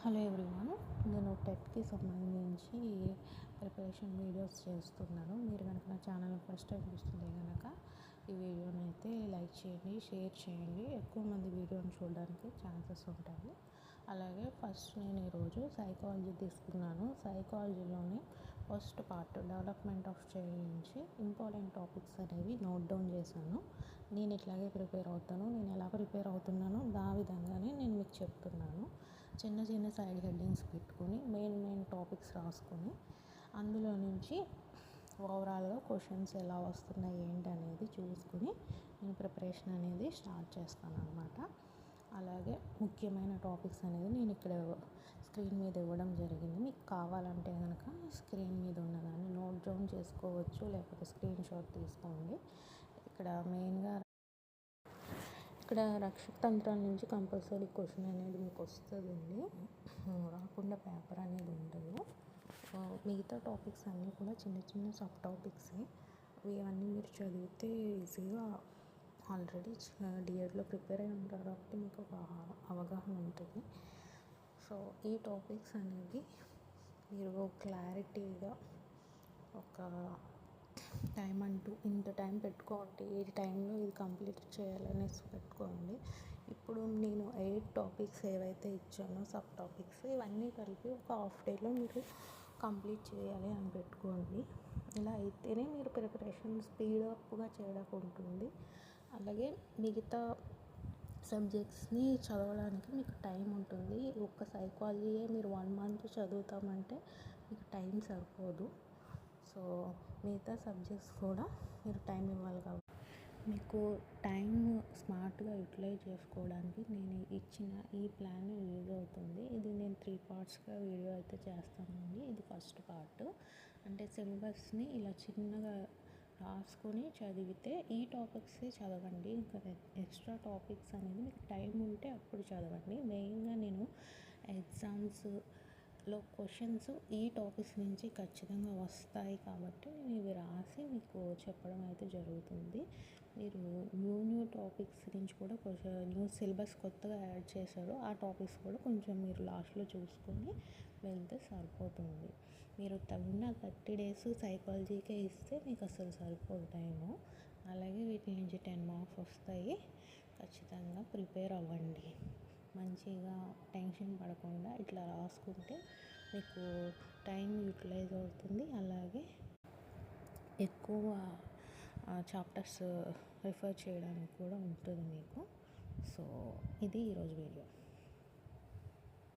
Hello everyone, నేను టెట్కి సంబంధించి preparation videos చేస్తున్నాను. మీరు కనుక నా ఛానల్ ఫస్ట్ టైం చూస్తుంటే కనుక ఈ వీడియోని అయితే లైక్ చేయండి, షేర్ చేయండి. ఎక్కువ మంది వీడియోని చూడడానికి ఛాన్సెస్ ఉంటాయి. అలాగే ఫస్ట్ నేను ఈరోజు సైకాలజీ తీసుకున్నాను. సైకాలజీలోని first part development of child నుంచి ఇంపార్టెంట్ టాపిక్స్ అనేవి నోట్ డౌన్ చేశాను. నేను ఇట్లాగే ప్రిపేర్ అవుతాను. నేను ఎలా ప్రిపేర్ అవుతున్నానో ఆ విధంగానే నేను మీకు చెప్తున్నాను. చిన్న చిన్న సైడ్ హెడ్డింగ్స్ పెట్టుకొని మెయిన్ టాపిక్స్ రాసుకొని అందులో నుంచి ఓవరాల్గా క్వశ్చన్స్ ఎలా వస్తున్నాయి ఏంటి అనేది చూసుకుని నేను ప్రిపరేషన్ అనేది స్టార్ట్ చేస్తాను అనమాట. అలాగే ముఖ్యమైన టాపిక్స్ అనేది నేను ఇక్కడ స్క్రీన్ మీద ఇవ్వడం జరిగింది. మీకు కావాలంటే కనుక స్క్రీన్ మీద ఉన్నదాన్ని నోట్ డౌన్ చేసుకోవచ్చు, లేకపోతే స్క్రీన్ షాట్ తీసుకోండి. ఇక్కడ రక్షక తంత్రాల నుంచి కంపల్సరీ క్వశ్చన్ అనేది మీకు వస్తుందండి. రాకుండా పేపర్ అనేది ఉండదు. మిగతా టాపిక్స్ అన్నీ కూడా చిన్న చిన్న సబ్ టాపిక్సే. ఇవన్నీ మీరు చదివితే ఈజీగా ఆల్రెడీ డిఎడ్లో ప్రిపేర్ అయి ఉంటారు కాబట్టి మీకు ఒక అవగాహన ఉంటుంది. సో ఈ టాపిక్స్ అనేవి మీరు క్లారిటీగా ఒక టైం అంటూ ఇంత టైం పెట్టుకోండి, ఈ టైంలో ఇది కంప్లీట్ చేయాలనేసి పెట్టుకోండి. ఇప్పుడు నేను 8 టాపిక్స్ ఏవైతే ఇచ్చానో సబ్ టాపిక్స్ ఇవన్నీ కలిపి ఒక హాఫ్ డేలో మీరు కంప్లీట్ చేయాలి అని పెట్టుకోండి. ఇలా అయితేనే మీరు ప్రిపరేషన్ స్పీడప్గా చేయడానికి ఉంటుంది. అలాగే మిగతా సబ్జెక్ట్స్ని చదవడానికి మీకు టైం ఉంటుంది. ఒక్క సైకాలజీయే మీరు 1 month చదువుతామంటే మీకు టైం సరిపోదు. సో మిగతా సబ్జెక్ట్స్ కూడా మీరు టైం ఇవ్వాలి కాబట్టి మీకు టైం స్మార్ట్గా యూటిలైజ్ చేసుకోవడానికి నేను ఇచ్చిన ఈ ప్లాన్ యూజ్ అవుతుంది. ఇది నేను 3 partsగా వీడియో అయితే చేస్తానండి. ఇది ఫస్ట్ పార్ట్. అంటే సిలబస్ని ఇలా చిన్నగా రాసుకొని చదివితే ఈ టాపిక్సే చదవండి. ఇంకా ఎక్స్ట్రా టాపిక్స్ అనేది మీకు టైం ఉంటే అప్పుడు చదవండి. మెయిన్గా నేను ఎగ్జామ్స్లో క్వశ్చన్స్ ఈ టాపిక్స్ నుంచి ఖచ్చితంగా వస్తాయి కాబట్టి నేను ఇవి రాసి మీకు చెప్పడం అయితే జరుగుతుంది. మీరు న్యూ టాపిక్స్ నుంచి కూడా కొంచెం న్యూ సిలబస్ కొత్తగా యాడ్ చేశారు. ఆ టాపిక్స్ కూడా కొంచెం మీరు లాస్ట్లో చూసుకొని వెళ్తే సరిపోతుంది. మీరు ఉన్న 30 days సైకాలజీకే ఇస్తే మీకు అసలు సరిపోదు టైము. అలాగే వీటి నుంచి 10 marks వస్తాయి. ఖచ్చితంగా ప్రిపేర్ అవ్వండి. మంచిగా టెన్షన్ పడకుండా ఇట్లా రాసుకుంటే మీకు టైం యూటిలైజ్ అవుతుంది. అలాగే ఎక్కువ చాప్టర్స్ రిఫర్ చేయడానికి కూడా ఉంటుంది మీకు. సో ఇది ఈరోజు వీడియో.